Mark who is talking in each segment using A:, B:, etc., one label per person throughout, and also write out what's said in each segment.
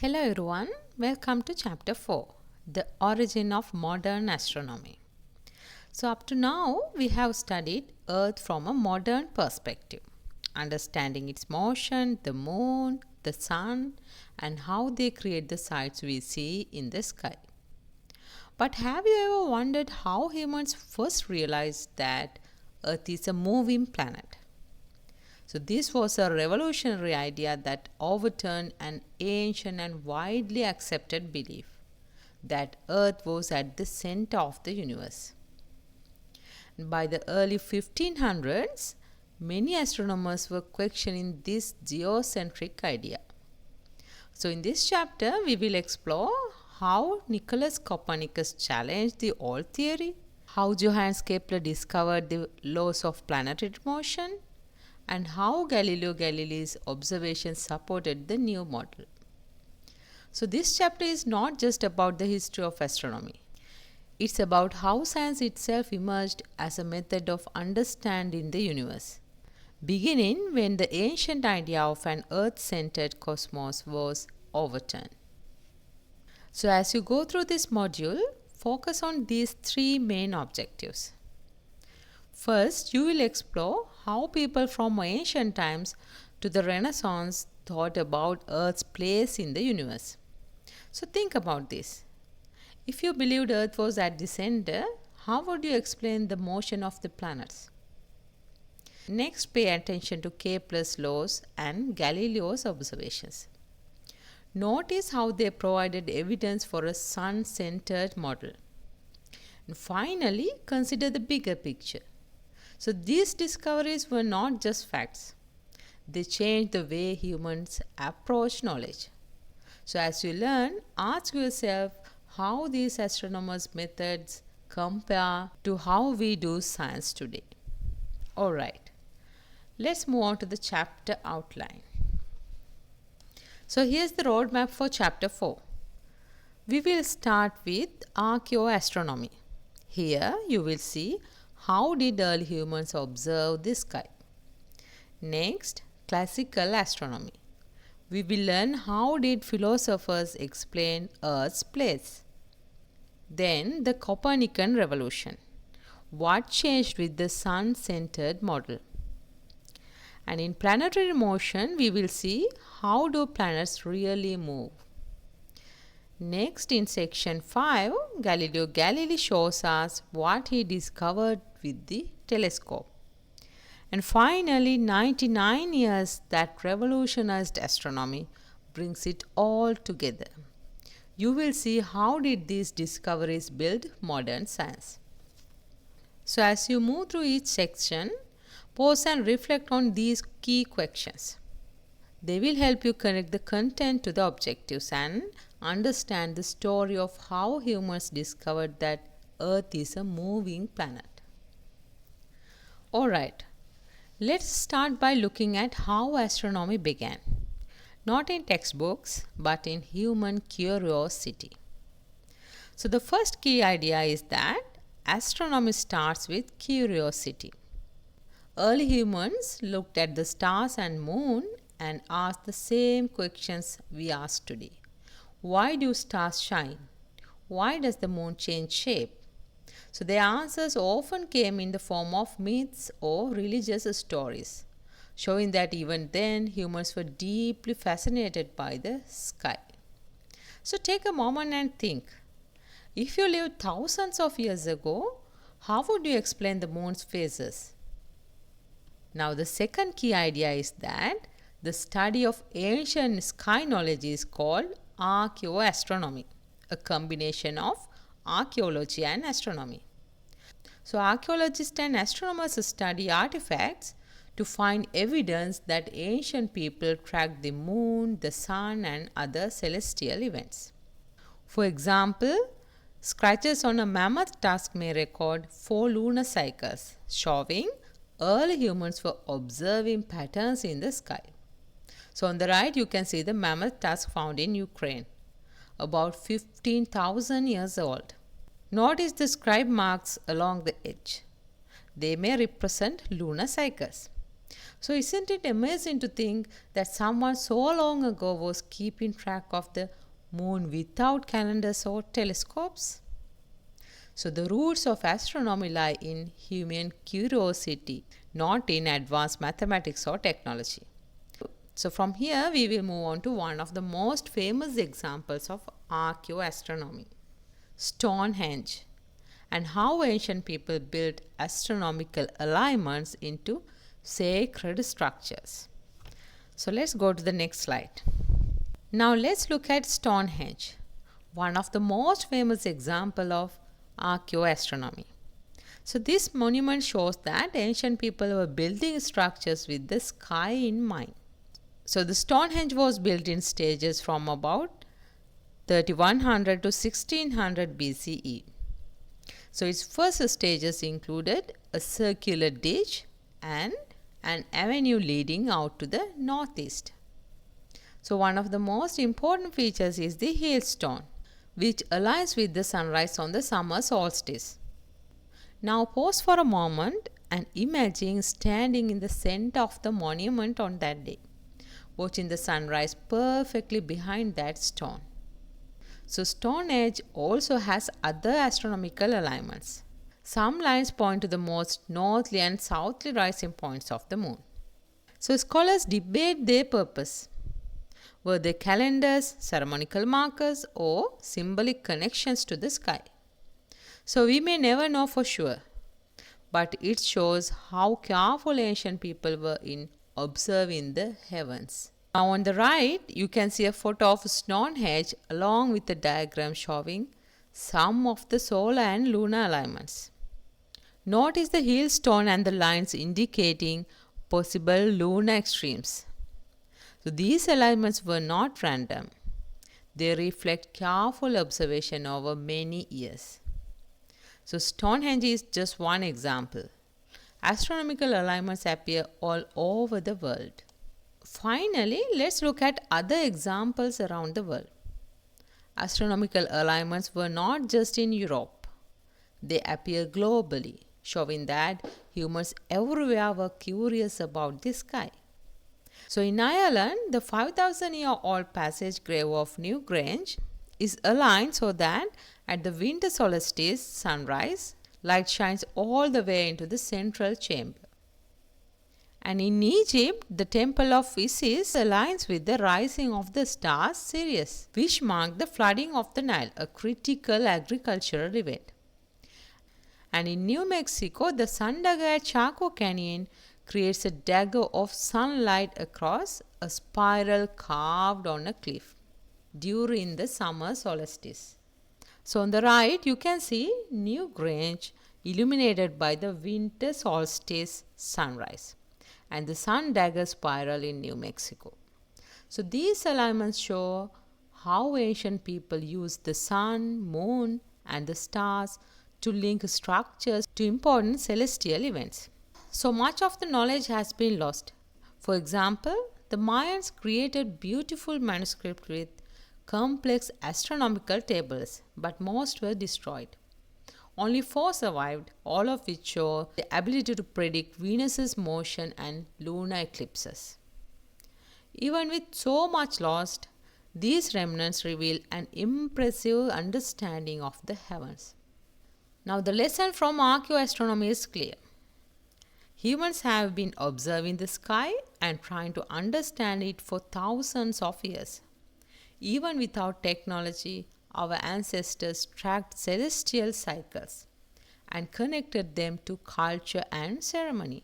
A: Hello everyone, welcome to chapter 4, the origin of modern astronomy. So up to now we have studied Earth from a modern perspective, understanding its motion, the moon, the sun and how they create the sights we see in the sky. But have you ever wondered how humans first realized that Earth is a moving planet? So, this was a revolutionary idea that overturned an ancient and widely accepted belief that Earth was at the center of the universe. By the early 1500s, many astronomers were questioning this geocentric idea. So, in this chapter, we will explore how Nicholas Copernicus challenged the old theory, how Johannes Kepler discovered the laws of planetary motion, and how Galileo Galilei's observations supported the new model. So, this chapter is not just about the history of astronomy. It's about how science itself emerged as a method of understanding the universe, beginning when the ancient idea of an Earth-centered cosmos was overturned. So, as you go through this module, focus on these three main objectives. First, you will explore how people from ancient times to the Renaissance thought about Earth's place in the universe. So, think about this. If you believed Earth was at the center, how would you explain the motion of the planets? Next, pay attention to Kepler's laws and Galileo's observations. Notice how they provided evidence for a sun centered model. And finally, consider the bigger picture. So, these discoveries were not just facts, they changed the way humans approach knowledge. So, as you learn, ask yourself how these astronomers' methods compare to how we do science today. Alright, let's move on to the chapter outline. So, here's the roadmap for chapter 4. We will start with Archeoastronomy. Here you will see how did early humans observe the sky. Next, classical astronomy. We will learn how did philosophers explain Earth's place. Then the Copernican revolution. What changed with the sun-centered model? And in planetary motion, we will see how do planets really move. Next, in section 5, Galileo Galilei shows us what he discovered with the telescope. And finally, 99 years that revolutionized astronomy brings it all together. You will see how did these discoveries build modern science. So as you move through each section, pause and reflect on these key questions. They will help you connect the content to the objectives and understand the story of how humans discovered that Earth is a moving planet. Alright, let's start by looking at how astronomy began. Not in textbooks, but in human curiosity. So the first key idea is that astronomy starts with curiosity. Early humans looked at the stars and moon and asked the same questions we ask today. Why do stars shine? Why does the moon change shape? So their answers often came in the form of myths or religious stories, showing that even then humans were deeply fascinated by the sky. So take a moment and think. If you lived thousands of years ago, how would you explain the moon's phases? Now the second key idea is that the study of ancient sky knowledge is called Archeoastronomy, a combination of archaeology and astronomy. So archaeologists and astronomers study artifacts to find evidence that ancient people tracked the moon, the sun and other celestial events. For example, scratches on a mammoth tusk may record 4 lunar cycles, showing early humans were observing patterns in the sky. So on the right you can see the mammoth tusk found in Ukraine, about 15,000 years old. Notice the scribe marks along the edge. They may represent lunar cycles. So, isn't it amazing to think that someone so long ago was keeping track of the moon without calendars or telescopes? So, the roots of astronomy lie in human curiosity, not in advanced mathematics or technology. So, from here, we will move on to one of the most famous examples of archaeoastronomy, Stonehenge, and how ancient people built astronomical alignments into sacred structures. So, let's go to the next slide. Now, let's look at Stonehenge, one of the most famous example of archaeoastronomy. So, this monument shows that ancient people were building structures with the sky in mind. So, the Stonehenge was built in stages from about 3100 to 1600 BCE. So, its first stages included a circular ditch and an avenue leading out to the northeast. So, one of the most important features is the hailstone, which aligns with the sunrise on the summer solstice. Now, pause for a moment and imagine standing in the center of the monument on that day, watching the sunrise perfectly behind that stone. So, Stonehenge also has other astronomical alignments. Some lines point to the most northerly and southerly rising points of the moon. So, scholars debate their purpose. Were they calendars, ceremonial markers, or symbolic connections to the sky? So, we may never know for sure, but it shows how careful ancient people were in observing the heavens. Now, on the right, you can see a photo of Stonehenge along with a diagram showing some of the solar and lunar alignments. Notice the hailstone and the lines indicating possible lunar extremes. So, these alignments were not random. They reflect careful observation over many years. So, Stonehenge is just one example. Astronomical alignments appear all over the world. Finally, let's look at other examples around the world. Astronomical alignments were not just in Europe. They appear globally, showing that humans everywhere were curious about the sky. So in Ireland, the 5,000-year-old passage grave of Newgrange is aligned so that at the winter solstice sunrise, light shines all the way into the central chamber. And in Egypt, the temple of Isis aligns with the rising of the star Sirius, which marked the flooding of the Nile, a critical agricultural event. And in New Mexico, the sun dagger at Chaco Canyon creates a dagger of sunlight across a spiral carved on a cliff during the summer solstice. So on the right, you can see Newgrange illuminated by the winter solstice sunrise and the sun dagger spiral in New Mexico. So these alignments show how ancient people used the sun, moon, and the stars to link structures to important celestial events. So much of the knowledge has been lost. For example, the Mayans created beautiful manuscripts with complex astronomical tables, but most were destroyed. Only 4 survived, all of which show the ability to predict Venus's motion and lunar eclipses. Even with so much lost, these remnants reveal an impressive understanding of the heavens. Now, the lesson from archaeoastronomy is clear. Humans have been observing the sky and trying to understand it for thousands of years. Even without technology, our ancestors tracked celestial cycles and connected them to culture and ceremony.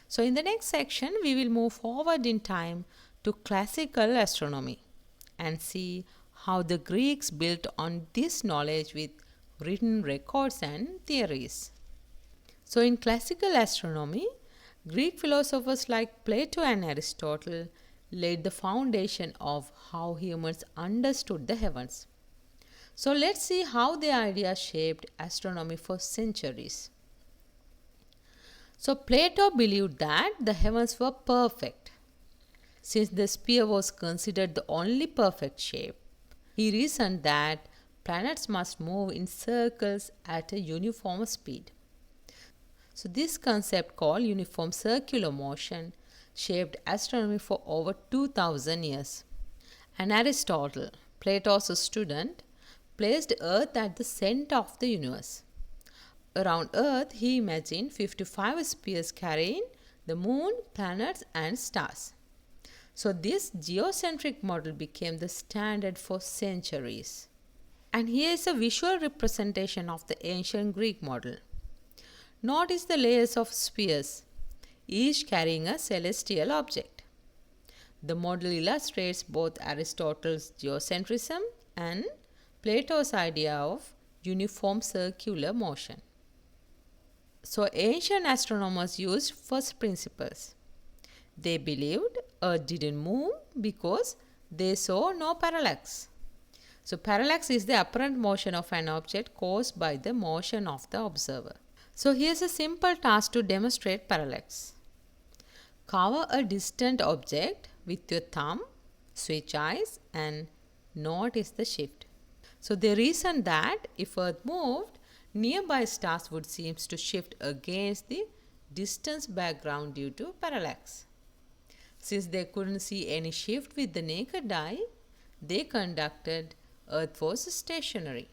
A: So, in the next section, we will move forward in time to classical astronomy and see how the Greeks built on this knowledge with written records and theories. So, in classical astronomy, Greek philosophers like Plato and Aristotle laid the foundation of how humans understood the heavens. So, let's see how their ideas shaped astronomy for centuries. So, Plato believed that the heavens were perfect. Since the sphere was considered the only perfect shape, he reasoned that planets must move in circles at a uniform speed. So this concept called uniform circular motion shaped astronomy for over 2000 years. And Aristotle, Plato's student, placed Earth at the center of the universe. Around Earth, he imagined 55 spheres carrying the moon, planets, and stars. So, this geocentric model became the standard for centuries. And here is a visual representation of the ancient Greek model. Notice the layers of spheres, each carrying a celestial object. The model illustrates both Aristotle's geocentrism and Plato's idea of uniform circular motion. So, ancient astronomers used first principles. They believed Earth didn't move because they saw no parallax. So, parallax is the apparent motion of an object caused by the motion of the observer. So, here's a simple task to demonstrate parallax. Cover a distant object with your thumb, switch eyes, and notice the shift. So, they reasoned that if Earth moved, nearby stars would seem to shift against the distance background due to parallax. Since they couldn't see any shift with the naked eye, they conducted Earth was stationary.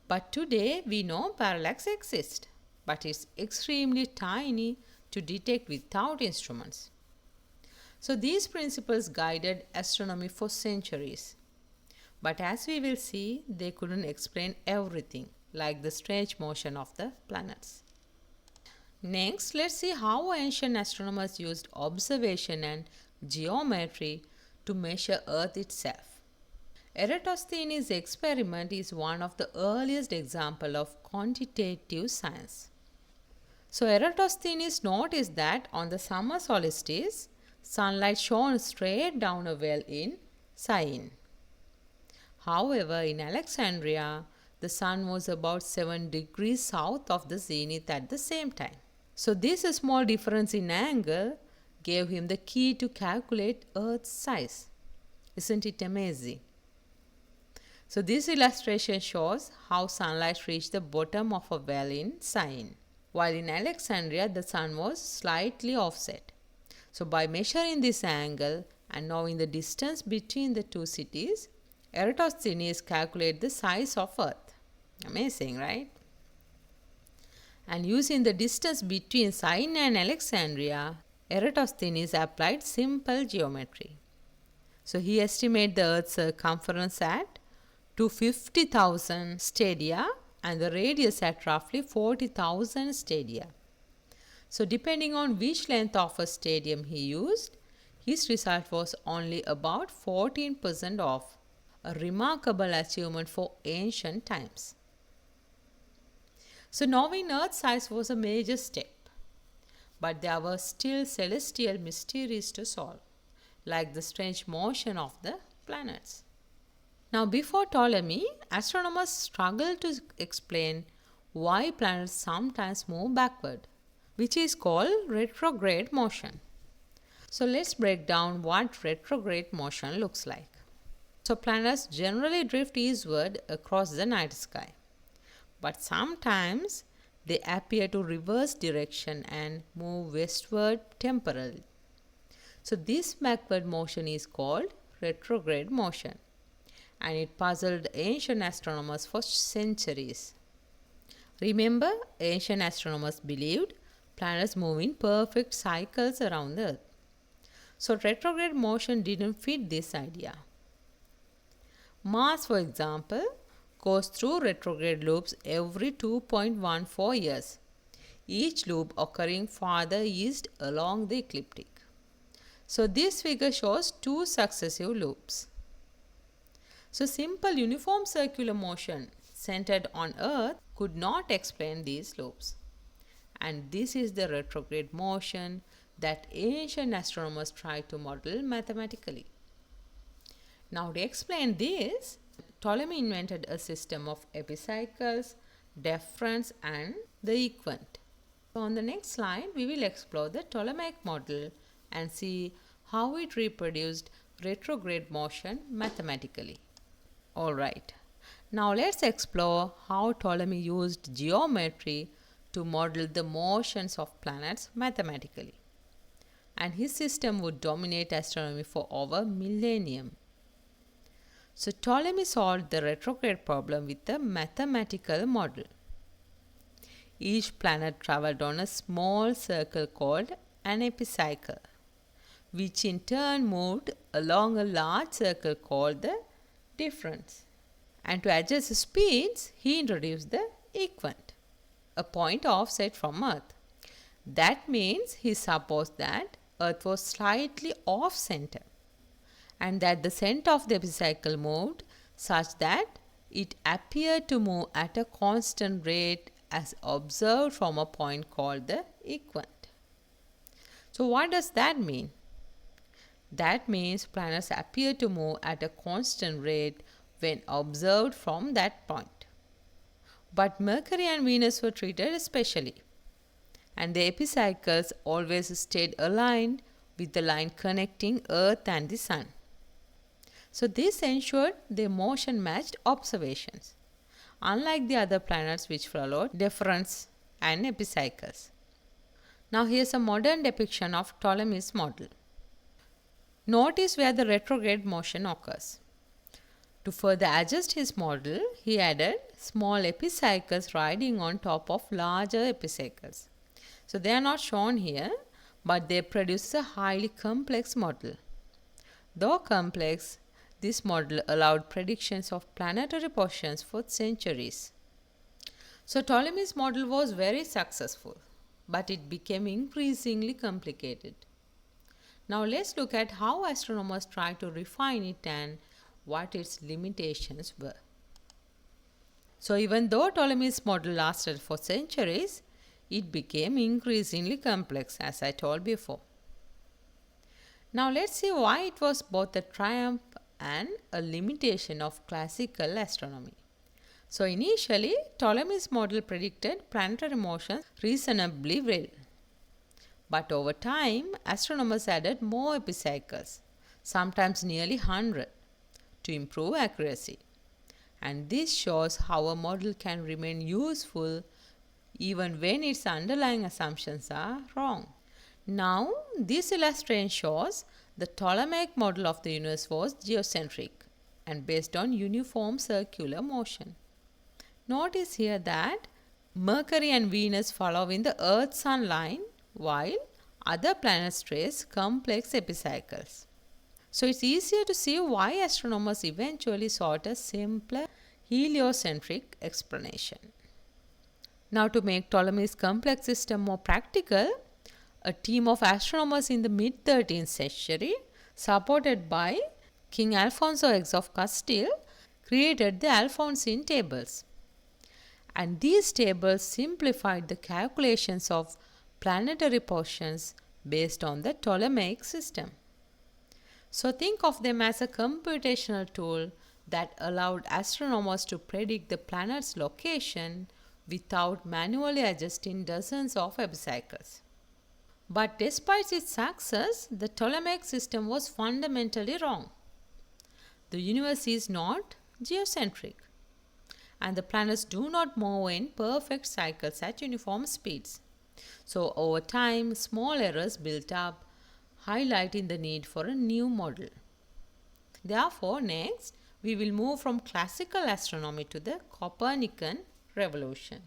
A: But today we know parallax exists, but it's extremely tiny to detect without instruments. So these principles guided astronomy for centuries. But as we will see, they couldn't explain everything, like the strange motion of the planets. Next, let's see how ancient astronomers used observation and geometry to measure Earth itself. Eratosthenes' experiment is one of the earliest examples of quantitative science. So Eratosthenes noticed that on the summer solstice, sunlight shone straight down a well in Syene. However, in Alexandria, the sun was about 7 degrees south of the zenith at the same time. So this small difference in angle gave him the key to calculate Earth's size. Isn't it amazing? So this illustration shows how sunlight reached the bottom of a well in Syene, while in Alexandria the sun was slightly offset. So by measuring this angle and knowing the distance between the two cities, Eratosthenes calculated the size of Earth. Amazing, right? And using the distance between Syene and Alexandria, Eratosthenes applied simple geometry. So he estimated the Earth's circumference at 250,000 stadia and the radius at roughly 40,000 stadia. So depending on which length of a stadium he used, his result was only about 14% off, a remarkable achievement for ancient times. So knowing Earth's size was a major step, but there were still celestial mysteries to solve, like the strange motion of the planets. Now, before Ptolemy, astronomers struggled to explain why planets sometimes move backward, which is called retrograde motion. So let's break down what retrograde motion looks like. So planets generally drift eastward across the night sky, but sometimes they appear to reverse direction and move westward temporarily. So this backward motion is called retrograde motion, and it puzzled ancient astronomers for centuries. Remember, ancient astronomers believed planets move in perfect cycles around the Earth. So retrograde motion didn't fit this idea. Mars, for example, goes through retrograde loops every 2.14 years, each loop occurring farther east along the ecliptic. So this figure shows 2 successive loops. So simple uniform circular motion centered on Earth could not explain these loops. And this is the retrograde motion that ancient astronomers tried to model mathematically. Now to explain this, Ptolemy invented a system of epicycles, deferens and the equant. So on the next slide, we will explore the Ptolemaic model and see how it reproduced retrograde motion mathematically. Alright, now let's explore how Ptolemy used geometry to model the motions of planets mathematically. And his system would dominate astronomy for over a millennium. So Ptolemy solved the retrograde problem with a mathematical model. Each planet traveled on a small circle called an epicycle, which in turn moved along a large circle called the difference. And to adjust the speeds, he introduced the equant, a point offset from Earth. That means he supposed that Earth was slightly off center and that the center of the epicycle moved such that it appeared to move at a constant rate as observed from a point called the equant. So what does that mean? That means planets appear to move at a constant rate when observed from that point. But Mercury and Venus were treated especially, and the epicycles always stayed aligned with the line connecting Earth and the Sun. So this ensured their motion matched observations, unlike the other planets which followed difference and epicycles. Now here's a modern depiction of Ptolemy's model. Notice where the retrograde motion occurs. To further adjust his model, he added small epicycles riding on top of larger epicycles. So they are not shown here, but they produce a highly complex model. Though complex, this model allowed predictions of planetary positions for centuries. So Ptolemy's model was very successful, but it became increasingly complicated. Now let's look at how astronomers tried to refine it and what its limitations were. So even though Ptolemy's model lasted for centuries, it became increasingly complex, as I told before. Now let's see why it was both a triumph and a limitation of classical astronomy. So initially, Ptolemy's model predicted planetary motion reasonably well. But over time, astronomers added more epicycles, sometimes nearly 100, to improve accuracy. And this shows how a model can remain useful even when its underlying assumptions are wrong. Now, this illustration shows the Ptolemaic model of the universe was geocentric and based on uniform circular motion. Notice here that Mercury and Venus follow in the Earth-Sun line while other planets trace complex epicycles. So it's easier to see why astronomers eventually sought a simpler heliocentric explanation. Now to make Ptolemy's complex system more practical, a team of astronomers in the mid-13th century, supported by King Alfonso X of Castile, created the Alphonsine tables. And these tables simplified the calculations of planetary positions based on the Ptolemaic system. So think of them as a computational tool that allowed astronomers to predict the planet's location without manually adjusting dozens of epicycles. But despite its success, the Ptolemaic system was fundamentally wrong. The universe is not geocentric, and the planets do not move in perfect cycles at uniform speeds. So over time, small errors built up, highlighting the need for a new model. Therefore, next, we will move from classical astronomy to the Copernican revolution,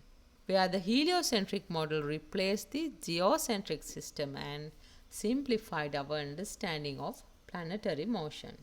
A: where the heliocentric model replaced the geocentric system and simplified our understanding of planetary motion.